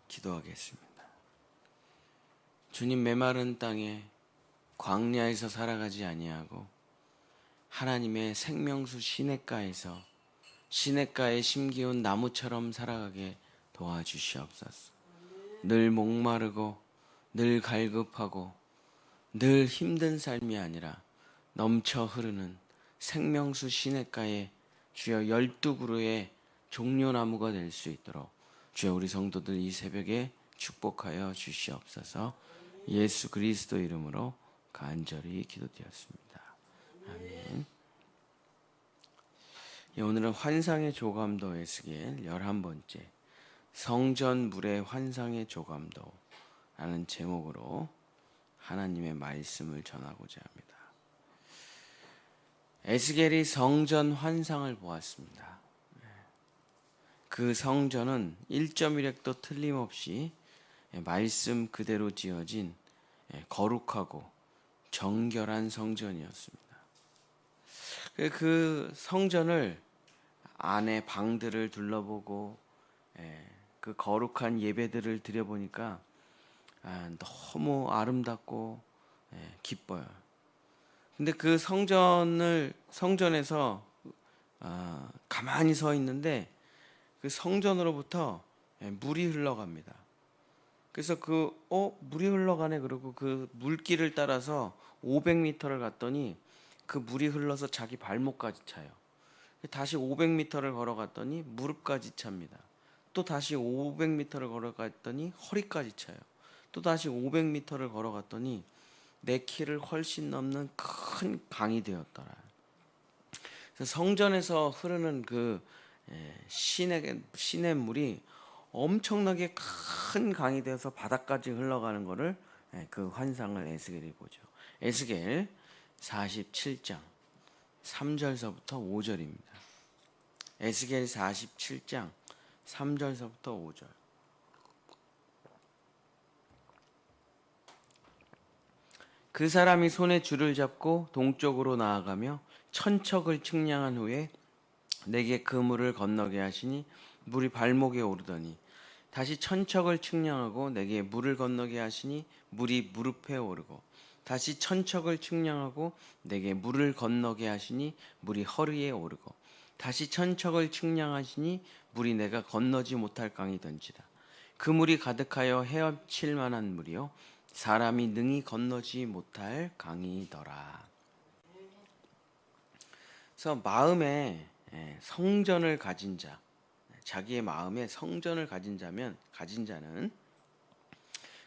기도하겠습니다. 주님, 메마른 땅에 광야에서 살아가지 아니하고 하나님의 생명수 시냇가에서 시냇가에 심기운 나무처럼 살아가게 도와주시옵소서. 늘 목마르고 늘 갈급하고 늘 힘든 삶이 아니라 넘쳐 흐르는 생명수 시냇가에 주여 12그루의 종려나무가 될 수 있도록 주여 우리 성도들 이 새벽에 축복하여 주시옵소서. 예수 그리스도 이름으로 간절히 기도드렸습니다. 아멘. 오늘은 환상의 조감도 에스겔 11번째 성전 물의 환상의 조감도 라는 제목으로 하나님의 말씀을 전하고자 합니다. 에스겔이 성전 환상을 보았습니다. 그 성전은 1.1획도 틀림없이 말씀 그대로 지어진 거룩하고 정결한 성전이었습니다. 그 성전을 안에 방들을 둘러보고 그 거룩한 예배들을 드려보니까 너무 아름답고 기뻐요. 근데 그 성전에서 가만히 서 있는데 그 성전으로부터 물이 흘러갑니다. 그래서 물이 흘러가네 그러고 그 물길을 따라서 500m를 갔더니 그 물이 흘러서 자기 발목까지 차요. 다시 500m를 걸어갔더니 무릎까지 찹니다. 또 다시 500m를 걸어갔더니 허리까지 차요. 또 다시 500m를 걸어갔더니 내 키를 훨씬 넘는 큰 강이 되었더라. 그래서 성전에서 흐르는 그 시냇물이 엄청나게 큰 강이 되어서 바닥까지 흘러가는 것을 그 환상을 에스겔이 보죠. 에스겔 47장 3절서부터 5절입니다. 에스겔 47장 3절서부터 5절. 그 사람이 손에 줄을 잡고 동쪽으로 나아가며 천척을 측량한 후에 내게 그 물을 건너게 하시니 물이 발목에 오르더니 다시 천척을 측량하고 내게 물을 건너게 하시니 물이 무릎에 오르고 다시 천척을 측량하고 내게 물을 건너게 하시니 물이 허리에 오르고 다시 천척을 측량하시니 물이 내가 건너지 못할 강이던지라. 그 물이 가득하여 헤엄칠 만한 물이요 사람이 능히 건너지 못할 강이더라. 그래서 마음에 성전을 가진 자, 자기의 마음에 성전을 가진 자는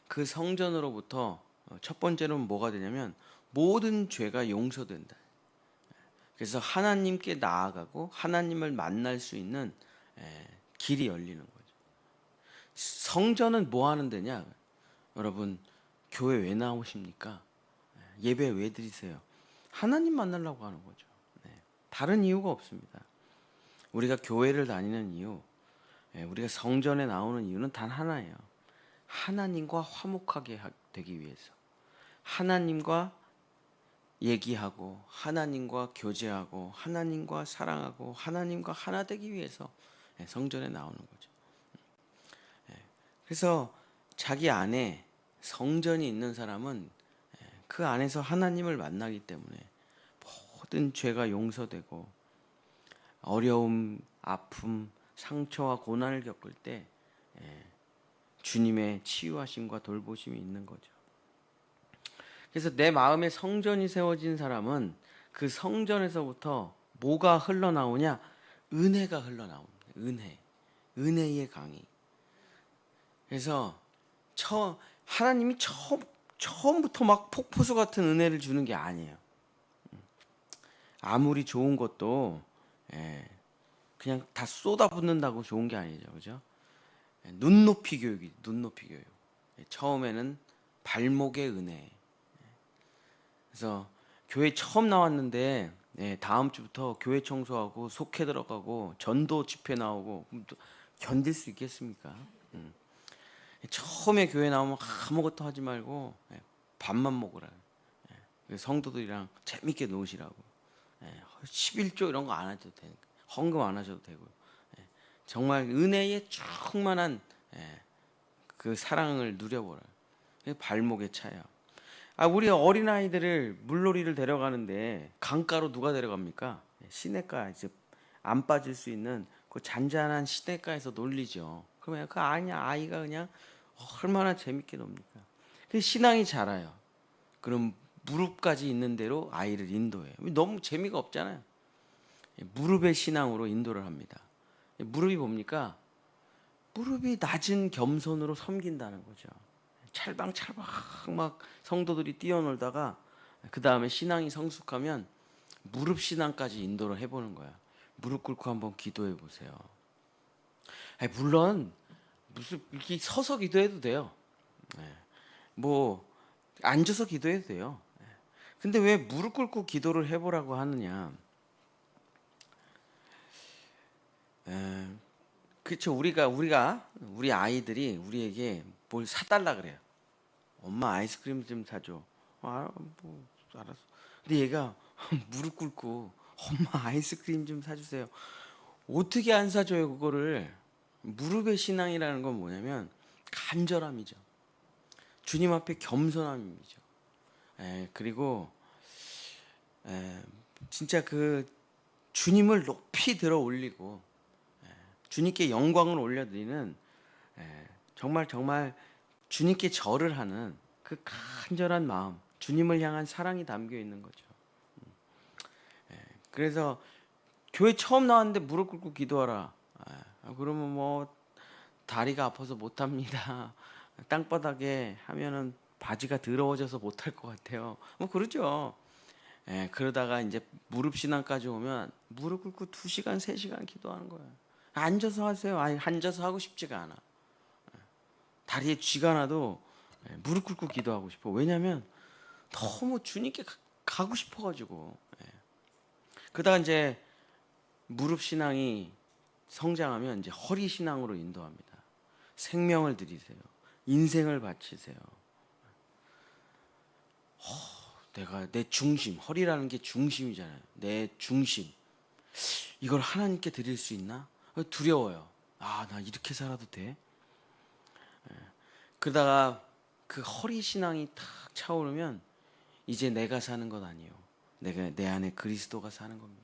그 성전으로부터 첫 번째로는 뭐가 되냐면 모든 죄가 용서된다. 그래서 하나님께 나아가고 하나님을 만날 수 있는 길이 열리는 거죠. 성전은 뭐 하는 데냐? 여러분, 교회 왜 나오십니까? 예배 왜 드리세요? 하나님 만나려고 하는 거죠. 다른 이유가 없습니다. 우리가 교회를 다니는 이유, 우리가 성전에 나오는 이유는 단 하나예요. 하나님과 화목하게 되기 위해서. 하나님과 얘기하고 하나님과 교제하고 하나님과 사랑하고 하나님과 하나 되기 위해서 성전에 나오는 거죠. 그래서 자기 안에 성전이 있는 사람은 그 안에서 하나님을 만나기 때문에 모든 죄가 용서되고 어려움, 아픔, 상처와 고난을 겪을 때 주님의 치유하심과 돌보심이 있는 거죠. 그래서 내 마음에 성전이 세워진 사람은 그 성전에서부터 뭐가 흘러나오냐? 은혜가 흘러나옵니다. 은혜의 강이. 그래서 하나님이 처음부터 막 폭포수 같은 은혜를 주는 게 아니에요. 아무리 좋은 것도 그냥 다 쏟아붓는다고 좋은 게 아니죠, 그죠? 눈높이 교육. 처음에는 발목의 은혜. 그래서 교회 처음 나왔는데 다음 주부터 교회 청소하고 속회 들어가고 전도 집회 나오고 견딜 수 있겠습니까? 처음에 교회 나오면 아무것도 하지 말고 밥만 먹으라. 성도들이랑 재밌게 노시라고. 11조 이런 거 안 하셔도 되니까. 헌금 안 하셔도 되고요. 정말 은혜에 충만한 그 사랑을 누려보라. 발목에 차요. 우리 어린아이들을 물놀이를 데려가는데 강가로 누가 데려갑니까? 시냇가, 이제 안 빠질 수 있는 그 잔잔한 시냇가에서 놀리죠. 그러면 그 아이가 그냥 얼마나 재밌게 놉니까? 그 신앙이 자라요. 그럼 무릎까지 있는 대로 아이를 인도해요. 너무 재미가 없잖아요. 무릎의 신앙으로 인도를 합니다. 무릎이 뭡니까? 무릎이 낮은 겸손으로 섬긴다는 거죠. 찰방찰방 막 성도들이 뛰어놀다가 그 다음에 신앙이 성숙하면 무릎 신앙까지 인도를 해보는 거야. 무릎 꿇고 한번 기도해 보세요. 물론 무슨 이렇게 서서 기도해도 돼요. 뭐 앉아서 기도해도 돼요. 근데 왜 무릎 꿇고 기도를 해보라고 하느냐? 그렇죠. 우리 아이들이 우리에게 뭘 사달라 그래요. 엄마 아이스크림 좀 사줘. 뭐 알았어. 근데 얘가 무릎 꿇고 엄마 아이스크림 좀 사주세요. 어떻게 안 사줘요 그거를? 무릎의 신앙이라는 건 뭐냐면 간절함이죠. 주님 앞에 겸손함이죠. 그리고 진짜 그 주님을 높이 들어 올리고 주님께 영광을 올려드리는 정말 주님께 절을 하는 그 간절한 마음, 주님을 향한 사랑이 담겨 있는 거죠. 그래서 교회 처음 나왔는데 무릎 꿇고 기도하라. 그러면 뭐 다리가 아파서 못합니다. 땅바닥에 하면은 바지가 더러워져서 못할 것 같아요. 뭐 그러죠. 그러다가 이제 무릎 신앙까지 오면 무릎 꿇고 2시간, 3시간 기도하는 거예요. 앉아서 하세요. 앉아서 하고 싶지가 않아. 다리에 쥐가 나도 무릎 꿇고 기도하고 싶어. 왜냐면 너무 주님께 가고 싶어가지고. 그러다가 이제 무릎 신앙이 성장하면 이제 허리 신앙으로 인도합니다. 생명을 드리세요. 인생을 바치세요. 내가 내 중심, 허리라는 게 중심이잖아요. 내 중심. 이걸 하나님께 드릴 수 있나? 두려워요. 나 이렇게 살아도 돼? 그러다가 그 허리 신앙이 탁 차오르면 이제 내가 사는 것 아니에요. 내 안에 그리스도가 사는 겁니다.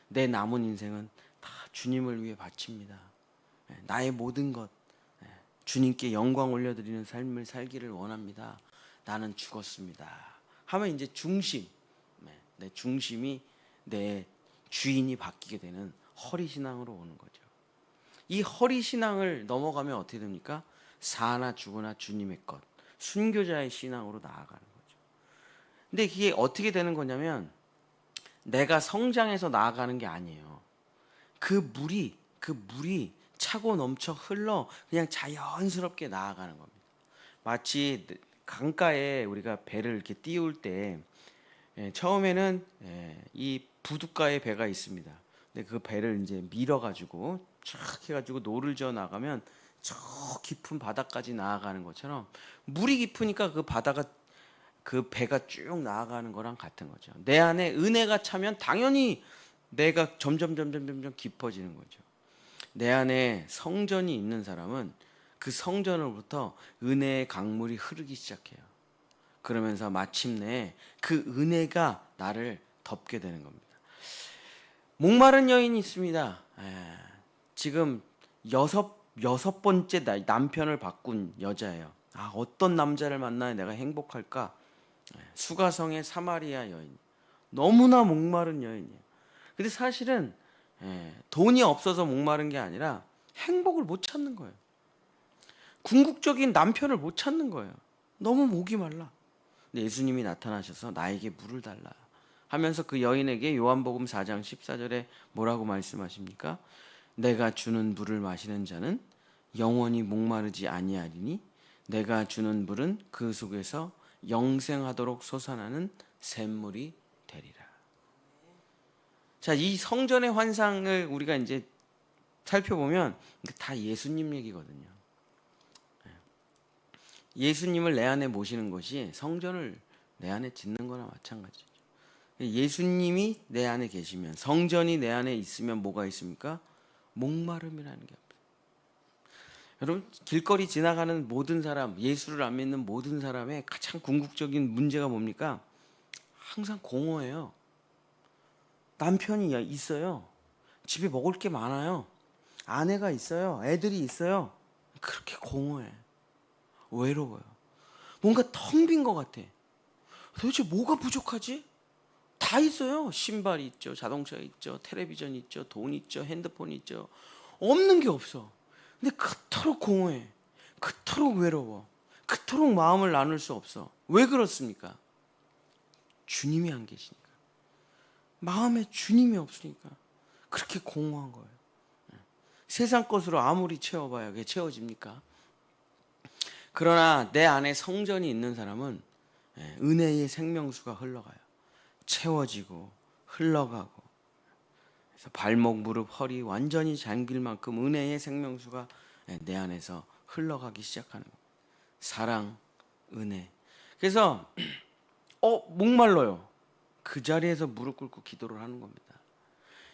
내 남은 인생은 다 주님을 위해 바칩니다. 나의 모든 것 주님께 영광 올려드리는 삶을 살기를 원합니다. 나는 죽었습니다. 하면 이제 중심, 내 중심이 내 주인이 바뀌게 되는 허리 신앙으로 오는 거죠. 이 허리 신앙을 넘어가면 어떻게 됩니까? 사나 죽으나 주님의 것, 순교자의 신앙으로 나아가는 거죠. 근데 이게 어떻게 되는 거냐면 내가 성장해서 나아가는 게 아니에요. 그 물이 차고 넘쳐 흘러 그냥 자연스럽게 나아가는 겁니다. 마치 강가에 우리가 배를 이렇게 띄울 때 처음에는 이 부둣가에 배가 있습니다. 근데 그 배를 이제 밀어가지고 쫙 해가지고 노를 저어 나가면 저 깊은 바다까지 나아가는 것처럼 물이 깊으니까 그 배가 쭉 나아가는 거랑 같은 거죠. 내 안에 은혜가 차면 당연히 내가 점점 깊어지는 거죠. 내 안에 성전이 있는 사람은 그 성전으로부터 은혜의 강물이 흐르기 시작해요. 그러면서 마침내 그 은혜가 나를 덮게 되는 겁니다. 목마른 여인이 있습니다. 지금 여섯 번째 남편을 바꾼 여자예요. 어떤 남자를 만나야 내가 행복할까? 수가성의 사마리아 여인. 너무나 목마른 여인이에요. 근데 사실은 돈이 없어서 목마른 게 아니라 행복을 못 찾는 거예요. 궁극적인 남편을 못 찾는 거예요. 너무 목이 말라. 근데 예수님이 나타나셔서 나에게 물을 달라 하면서 그 여인에게 요한복음 4장 14절에 뭐라고 말씀하십니까? 내가 주는 물을 마시는 자는 영원히 목마르지 아니하리니 내가 주는 물은 그 속에서 영생하도록 솟아나는 샘물이 되리라. 자, 이 성전의 환상을 우리가 이제 살펴보면 다 예수님 얘기거든요. 예수님을 내 안에 모시는 것이 성전을 내 안에 짓는 거나 마찬가지죠. 예수님이 내 안에 계시면, 성전이 내 안에 있으면 뭐가 있습니까? 목마름이라는 게 없어요. 여러분 길거리 지나가는 모든 사람, 예수를 안 믿는 모든 사람의 가장 궁극적인 문제가 뭡니까? 항상 공허해요. 남편이 있어요. 집에 먹을 게 많아요. 아내가 있어요. 애들이 있어요. 그렇게 공허해. 외로워요. 뭔가 텅 빈 것 같아. 도대체 뭐가 부족하지? 다 있어요. 신발이 있죠. 자동차 있죠. 텔레비전 있죠. 돈 있죠. 핸드폰 있죠. 없는 게 없어. 근데 그토록 공허해. 그토록 외로워. 그토록 마음을 나눌 수 없어. 왜 그렇습니까? 주님이 안 계시니까. 마음에 주님이 없으니까 그렇게 공허한 거예요. 세상 것으로 아무리 채워봐야 그게 채워집니까? 그러나 내 안에 성전이 있는 사람은 은혜의 생명수가 흘러가요. 채워지고 흘러가고. 그래서 발목, 무릎, 허리 완전히 잠길 만큼 은혜의 생명수가 내 안에서 흘러가기 시작하는 거예요. 사랑, 은혜. 그래서 목말라요. 그 자리에서 무릎 꿇고 기도를 하는 겁니다.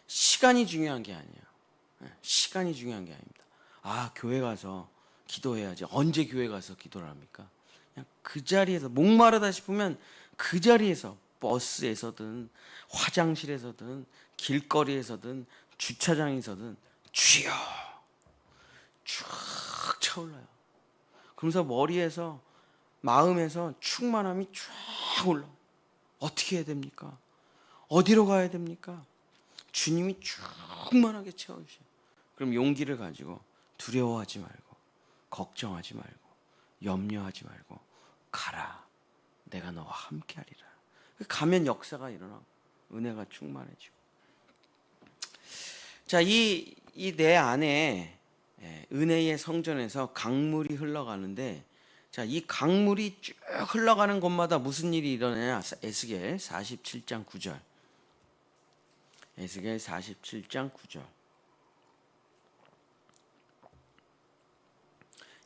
시간이 중요한 게 아니에요. 시간이 중요한 게 아닙니다. 아, 교회 가서 기도해야지. 언제 교회 가서 기도를 합니까? 그냥 그 자리에서 목마르다 싶으면 그 자리에서 버스에서든 화장실에서든 길거리에서든 주차장에서든 주여 쭉 차올라요. 그러면서 머리에서 마음에서 충만함이 쫙 올라요. 어떻게 해야 됩니까? 어디로 가야 됩니까? 주님이 충만하게 채워주셔요. 그럼 용기를 가지고 두려워하지 말고 걱정하지 말고 염려하지 말고 가라. 내가 너와 함께하리라. 가면 역사가 일어나고 은혜가 충만해지고. 자, 이 내 안에 은혜의 성전에서 강물이 흘러가는데, 자, 이 강물이 쭉 흘러가는 곳마다 무슨 일이 일어나냐? 에스겔 47장 9절. 에스겔 47장 9절.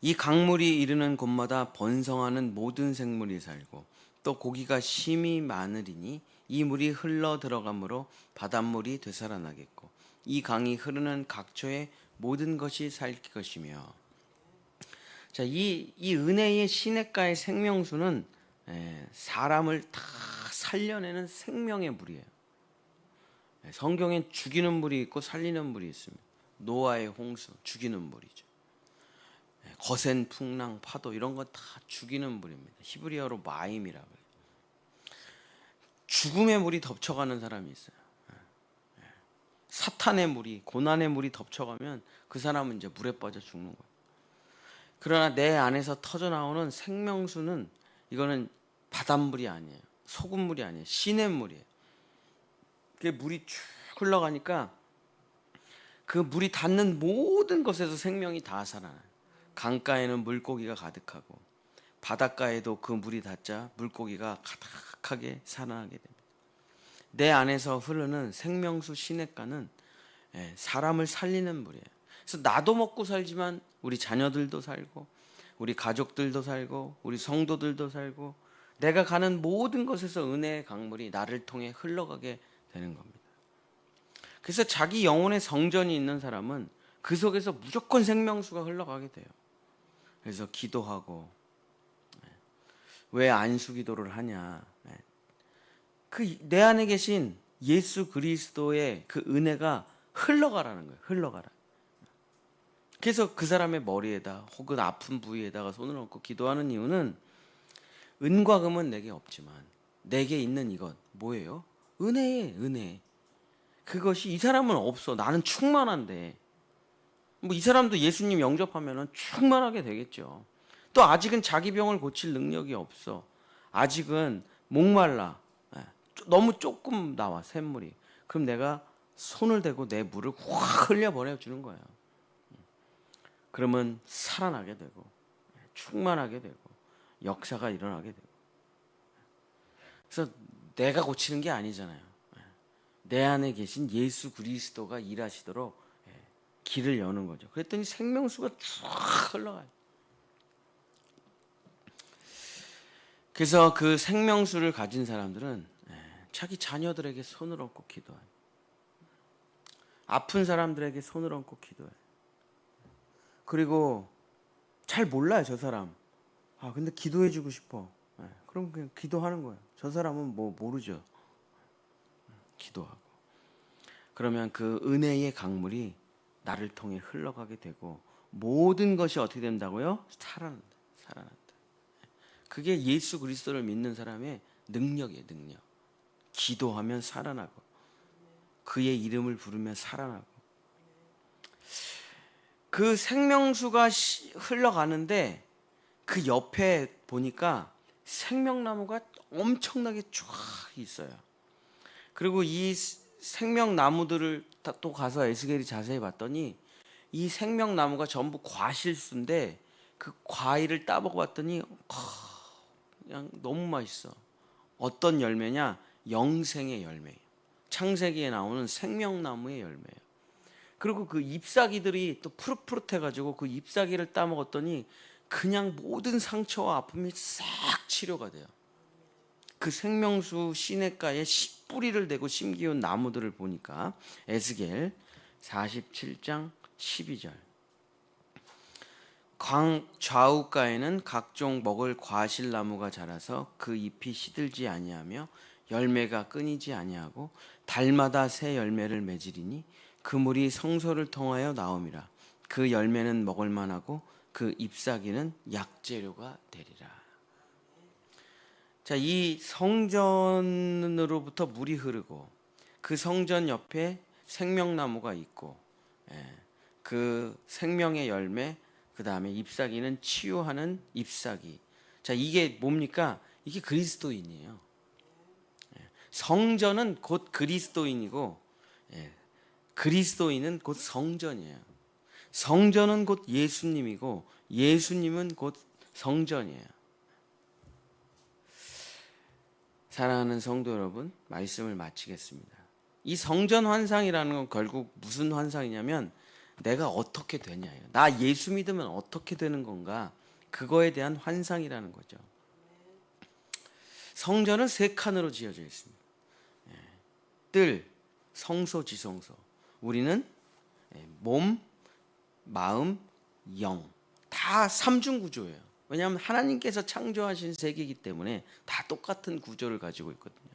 이 강물이 이르는 곳마다 번성하는 모든 생물이 살고 또 고기가 심히 많으리니 이 물이 흘러 들어가므로 바닷물이 되살아나겠고 이 강이 흐르는 각처의 모든 것이 살 것이며. 자, 이 은혜의 시냇가의 생명수는 사람을 다 살려내는 생명의 물이에요. 성경엔 죽이는 물이 있고 살리는 물이 있습니다. 노아의 홍수, 죽이는 물이죠. 거센 풍랑, 파도 이런 거 다 죽이는 물입니다. 히브리어로 마임이라고 해요. 죽음의 물이 덮쳐가는 사람이 있어요. 사탄의 물이, 고난의 물이 덮쳐가면 그 사람은 이제 물에 빠져 죽는 거예요. 그러나 내 안에서 터져 나오는 생명수는 이거는 바닷물이 아니에요. 소금물이 아니에요. 시냇물이에요. 그 물이 쭉 흘러가니까 그 물이 닿는 모든 것에서 생명이 다 살아나요. 강가에는 물고기가 가득하고 바닷가에도 그 물이 닿자 물고기가 가득하게 살아나게 됩니다. 내 안에서 흐르는 생명수 시냇가는 사람을 살리는 물이에요. 그래서 나도 먹고 살지만 우리 자녀들도 살고 우리 가족들도 살고 우리 성도들도 살고 내가 가는 모든 것에서 은혜의 강물이 나를 통해 흘러가게 되는 겁니다. 그래서 자기 영혼의 성전이 있는 사람은 그 속에서 무조건 생명수가 흘러가게 돼요. 그래서 기도하고. 왜 안수 기도를 하냐? 그 내 안에 계신 예수 그리스도의 그 은혜가 흘러가라는 거예요. 흘러가라. 그래서 그 사람의 머리에다 혹은 아픈 부위에다가 손을 얹고 기도하는 이유는 은과 금은 내게 없지만 내게 있는 이것 뭐예요? 은혜예요. 은혜. 그것이 이 사람은 없어. 나는 충만한데. 뭐 이 사람도 예수님 영접하면은 충만하게 되겠죠. 또 아직은 자기 병을 고칠 능력이 없어. 아직은 목말라. 너무 조금 나와 샘물이. 그럼 내가 손을 대고 내 물을 확 흘려보내 주는 거예요. 그러면 살아나게 되고 충만하게 되고 역사가 일어나게 되고. 그래서 내가 고치는 게 아니잖아요. 내 안에 계신 예수 그리스도가 일하시도록 길을 여는 거죠. 그랬더니 생명수가 쭉 흘러가요. 그래서 그 생명수를 가진 사람들은 자기 자녀들에게 손을 얹고 기도해요. 아픈 사람들에게 손을 얹고 기도해요. 그리고 잘 몰라요, 저 사람. 근데 기도해주고 싶어. 그럼 그냥 기도하는 거예요. 저 사람은 뭐 모르죠. 기도하고. 그러면 그 은혜의 강물이 나를 통해 흘러가게 되고 모든 것이 어떻게 된다고요? 살아난다. 살아난다. 그게 예수 그리스도를 믿는 사람의 능력이에요, 능력. 기도하면 살아나고 그의 이름을 부르면 살아나고. 그 생명수가 흘러가는데 그 옆에 보니까 생명나무가 엄청나게 쫙 있어요. 그리고 이 생명나무들을 또 가서 에스겔이 자세히 봤더니 이 생명나무가 전부 과실수인데 그 과일을 따먹어봤더니 그냥 너무 맛있어. 어떤 열매냐? 영생의 열매예요. 창세기에 나오는 생명나무의 열매예요. 그리고 그 잎사귀들이 또 푸릇푸릇해가지고 그 잎사귀를 따먹었더니 그냥 모든 상처와 아픔이 싹 치료가 돼요. 그 생명수 시냇가에 뿌리를 대고 심기운 나무들을 보니까 에스겔 47장 12절. 광 좌우가에는 각종 먹을 과실나무가 자라서 그 잎이 시들지 아니하며 열매가 끊이지 아니하고 달마다 새 열매를 맺으리니 그 물이 성소를 통하여 나옴이라. 그 열매는 먹을 만하고 그 잎사귀는 약재료가 되리라. 자, 이 성전으로부터 물이 흐르고 그 성전 옆에 생명나무가 있고, 그 생명의 열매, 그 다음에 잎사귀는 치유하는 잎사귀. 자, 이게 뭡니까? 이게 그리스도인이에요. 성전은 곧 그리스도인이고, 그리스도인은 곧 성전이에요. 성전은 곧 예수님이고, 예수님은 곧 성전이에요. 사랑하는 성도 여러분, 말씀을 마치겠습니다. 이 성전 환상이라는 건 결국 무슨 환상이냐면 내가 어떻게 되냐예요. 나 예수 믿으면 어떻게 되는 건가? 그거에 대한 환상이라는 거죠. 성전은 3칸으로 지어져 있습니다. 뜰, 성소, 지성소. 우리는 몸, 마음, 영. 다 3중 구조예요. 왜냐하면 하나님께서 창조하신 세계이기 때문에 다 똑같은 구조를 가지고 있거든요.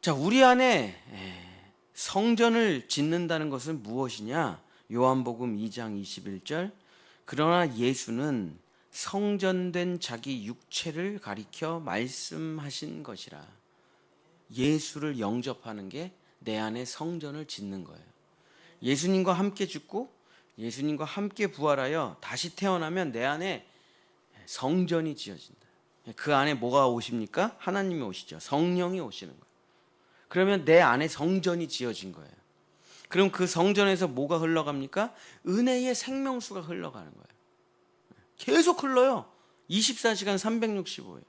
자, 우리 안에 성전을 짓는다는 것은 무엇이냐? 요한복음 2장 21절. 그러나 예수는 성전된 자기 육체를 가리켜 말씀하신 것이라. 예수를 영접하는 게 내 안에 성전을 짓는 거예요. 예수님과 함께 죽고 예수님과 함께 부활하여 다시 태어나면 내 안에 성전이 지어진다. 그 안에 뭐가 오십니까? 하나님이 오시죠. 성령이 오시는 거예요. 그러면 내 안에 성전이 지어진 거예요. 그럼 그 성전에서 뭐가 흘러갑니까? 은혜의 생명수가 흘러가는 거예요. 계속 흘러요. 24시간 365일.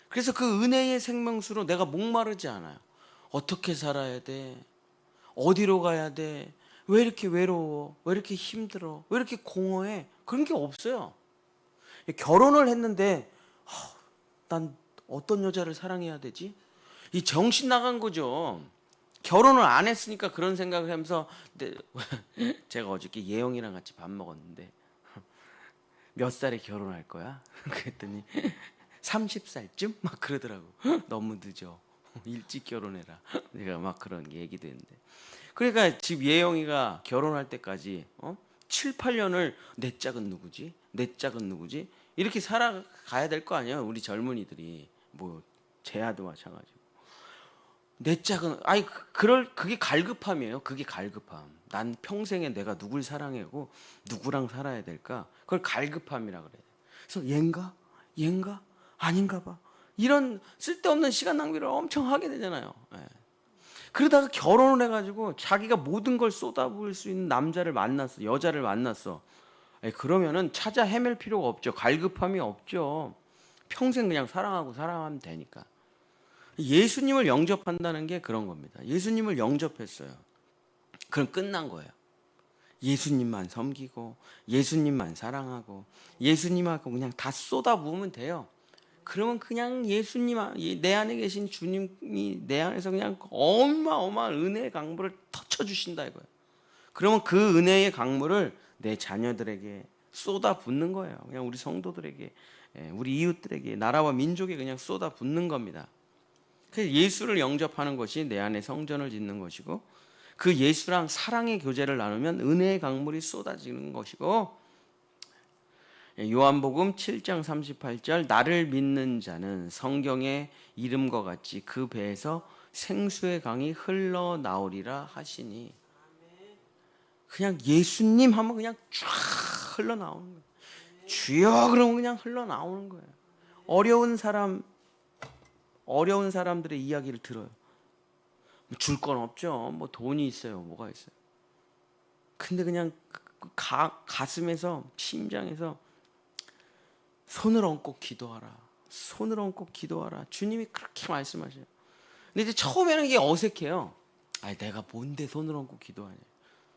그래서 그 은혜의 생명수로 내가 목마르지 않아요. 어떻게 살아야 돼? 어디로 가야 돼? 왜 이렇게 외로워? 왜 이렇게 힘들어? 왜 이렇게 공허해? 그런 게 없어요. 결혼을 했는데 난 어떤 여자를 사랑해야 되지? 이 정신 나간 거죠. 결혼을 안 했으니까 그런 생각을 하면서 제가 어저께 예영이랑 같이 밥 먹었는데 몇 살에 결혼할 거야? 그랬더니 30살쯤? 막 그러더라고. 너무 늦어. 일찍 결혼해라. 내가 막 그런 얘기도 했는데. 그러니까 집 예영이가 결혼할 때까지 7, 8년을 내 짝은 누구지? 내 짝은 누구지? 이렇게 살아가야 될 거 아니에요. 우리 젊은이들이. 뭐 제아도 마찬가지고. 내 짝은 그게 갈급함이에요. 그게 갈급함. 난 평생에 내가 누굴 사랑하고 누구랑 살아야 될까? 그걸 갈급함이라 그래요. 그래서 얘인가? 아닌가 봐. 이런 쓸데없는 시간 낭비를 엄청 하게 되잖아요. 그러다가 결혼을 해가지고 자기가 모든 걸 쏟아부을 수 있는 남자를 만났어. 여자를 만났어. 그러면은 찾아 헤맬 필요가 없죠. 갈급함이 없죠. 평생 그냥 사랑하면 되니까. 예수님을 영접한다는 게 그런 겁니다. 예수님을 영접했어요. 그럼 끝난 거예요. 예수님만 섬기고 예수님만 사랑하고 예수님하고 그냥 다 쏟아부으면 돼요. 그러면 그냥 예수님, 내 안에 계신 주님이 내 안에서 그냥 어마어마한 은혜의 강물을 터쳐주신다 이거예요. 그러면 그 은혜의 강물을 내 자녀들에게 쏟아붓는 거예요. 그냥 우리 성도들에게, 우리 이웃들에게, 나라와 민족에 그냥 쏟아붓는 겁니다. 그래서 예수를 영접하는 것이 내 안에 성전을 짓는 것이고, 그 예수랑 사랑의 교제를 나누면 은혜의 강물이 쏟아지는 것이고, 요한복음 7장 38절 나를 믿는 자는 성경의 이름과 같이 그 배에서 생수의 강이 흘러나오리라 하시니, 그냥 예수님 하면 그냥 쫙 흘러나오는 거예요. 주여 그러면 그냥 흘러나오는 거예요. 어려운 사람들의 이야기를 들어요. 줄 건 없죠. 뭐 돈이 있어요. 뭐가 있어요. 근데 그냥 가슴에서, 심장에서 손을 얹고 기도하라. 손을 얹고 기도하라. 주님이 그렇게 말씀하셔요. 근데 이제 처음에는 이게 어색해요. 아니, 내가 뭔데 손을 얹고 기도하냐.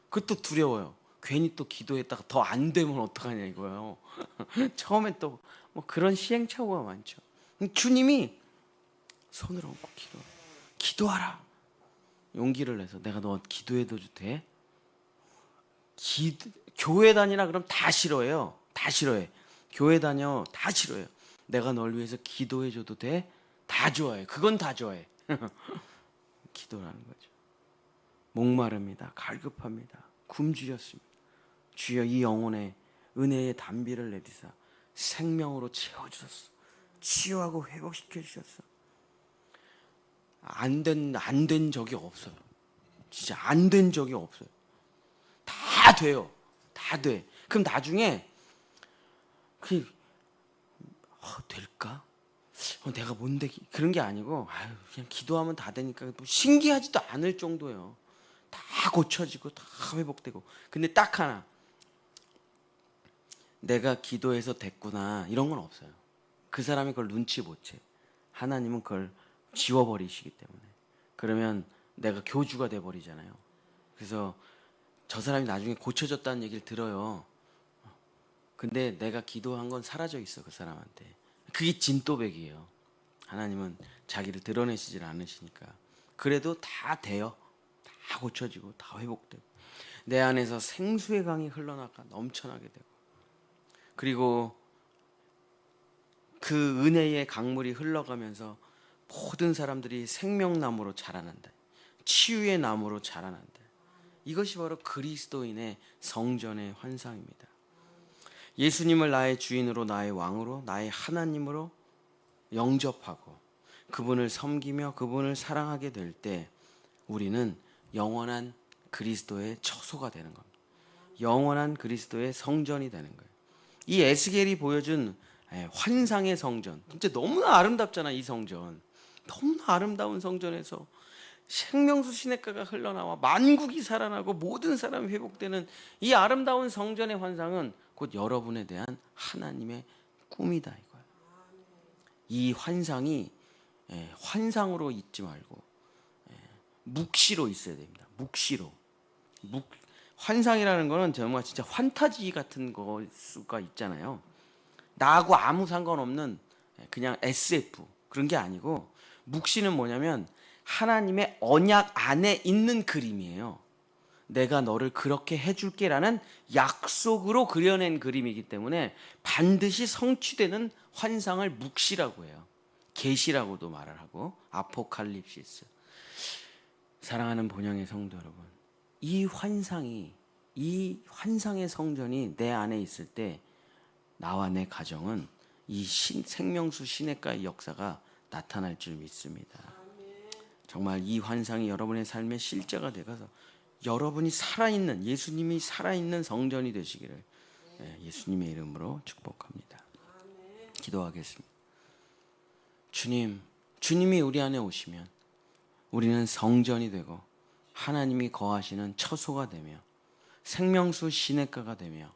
그것도 두려워요. 괜히 또 기도했다가 더 안 되면 어떡하냐 이거예요. 처음엔 또 뭐 그런 시행착오가 많죠. 주님이 손을 얹고 기도하라. 용기를 내서 내가 너 기도해도 돼? 교회 다니라 그러면 다 싫어해요. 다 싫어해. 교회 다녀 다 싫어해요. 내가 널 위해서 기도해줘도 돼? 다 좋아해. 그건 다 좋아해. 기도라는 거죠. 목마릅니다. 갈급합니다. 굶주렸습니다. 주여 이 영혼에 은혜의 단비를 내리사 생명으로 채워주셨어. 치유하고 회복시켜 주셨어. 안 된 적이 없어요. 진짜 안 된 적이 없어요. 다 돼요. 다 돼. 그럼 나중에 될까? 내가 뭔데 그런 게 아니고 그냥 기도하면 다 되니까 뭐 신기하지도 않을 정도예요. 다 고쳐지고 다 회복되고. 근데 딱 하나, 내가 기도해서 됐구나 이런 건 없어요. 그 사람이 그걸 눈치 못 채. 하나님은 그걸 지워버리시기 때문에. 그러면 내가 교주가 돼버리잖아요. 그래서 저 사람이 나중에 고쳐졌다는 얘기를 들어요. 근데 내가 기도한 건 사라져 있어, 그 사람한테. 그게 진또백이에요. 하나님은 자기를 드러내시질 않으시니까. 그래도 다 돼요. 다 고쳐지고 다 회복되고 내 안에서 생수의 강이 흘러나가 넘쳐나게 되고, 그리고 그 은혜의 강물이 흘러가면서 모든 사람들이 생명나무로 자라난다. 치유의 나무로 자라난다. 이것이 바로 그리스도인의 성전의 환상입니다. 예수님을 나의 주인으로, 나의 왕으로, 나의 하나님으로 영접하고 그분을 섬기며 그분을 사랑하게 될 때 우리는 영원한 그리스도의 처소가 되는 겁니다. 영원한 그리스도의 성전이 되는 거예요. 이 에스겔이 보여준 환상의 성전, 진짜 너무나 아름답잖아. 이 성전 너무나 아름다운 성전에서 생명수 시냇가가 흘러나와 만국이 살아나고 모든 사람이 회복되는 이 아름다운 성전의 환상은 곧 여러분에 대한 하나님의 꿈이다 이거예요. 이 환상이 환상으로 있지 말고 묵시로 있어야 됩니다. 묵시로. 환상이라는 거는 정말 진짜 환타지 같은 거 수가 있잖아요. 나하고 아무 상관없는 그냥 SF 그런 게 아니고, 묵시는 뭐냐면 하나님의 언약 안에 있는 그림이에요. 내가 너를 그렇게 해줄게라는 약속으로 그려낸 그림이기 때문에 반드시 성취되는 환상을 묵시라고 해요. 계시라고도 말을 하고 아포칼립시스. 사랑하는 본향의 성도 여러분, 이 환상의 성전이 내 안에 있을 때 나와 내 가정은 이 생명수 시냇가의 역사가 나타날 줄 믿습니다. 정말 이 환상이 여러분의 삶의 실제가 되어서 여러분이 살아있는, 예수님이 살아있는 성전이 되시기를 예수님의 이름으로 축복합니다. 기도하겠습니다. 주님이 우리 안에 오시면 우리는 성전이 되고 하나님이 거하시는 처소가 되며 생명수 시냇가가 되며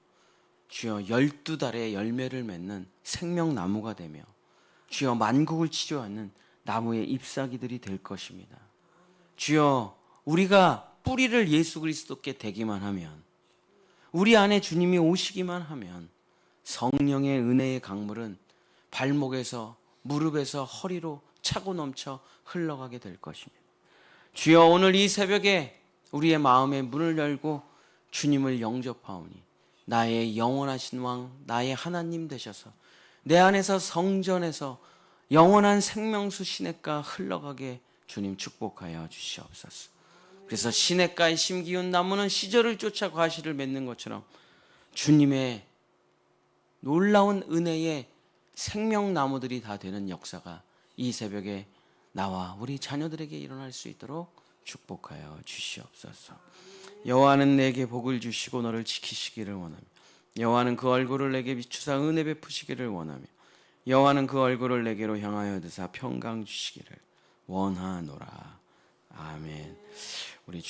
주여 12달의 열매를 맺는 생명나무가 되며 주여 만국을 치료하는 나무의 잎사귀들이 될 것입니다. 주여 우리가 뿌리를 예수 그리스도께 대기만 하면, 우리 안에 주님이 오시기만 하면 성령의 은혜의 강물은 발목에서 무릎에서 허리로 차고 넘쳐 흘러가게 될 것입니다. 주여 오늘 이 새벽에 우리의 마음의 문을 열고 주님을 영접하오니 나의 영원하신 왕, 나의 하나님 되셔서 내 안에서 성전에서 영원한 생명수 시냇가 흘러가게 주님 축복하여 주시옵소서. 그래서 시냇가에 심기운 나무는 시절을 쫓아 과실을 맺는 것처럼 주님의 놀라운 은혜의 생명나무들이 다 되는 역사가 이 새벽에 나와 우리 자녀들에게 일어날 수 있도록 축복하여 주시옵소서. 여호와는 내게 복을 주시고 너를 지키시기를 원하며 여호와는 그 얼굴을 내게 비추사 은혜 베푸시기를 원하며 여호와는 그 얼굴을 내게로 향하여 드사 평강 주시기를 원하노라. 아멘. 우리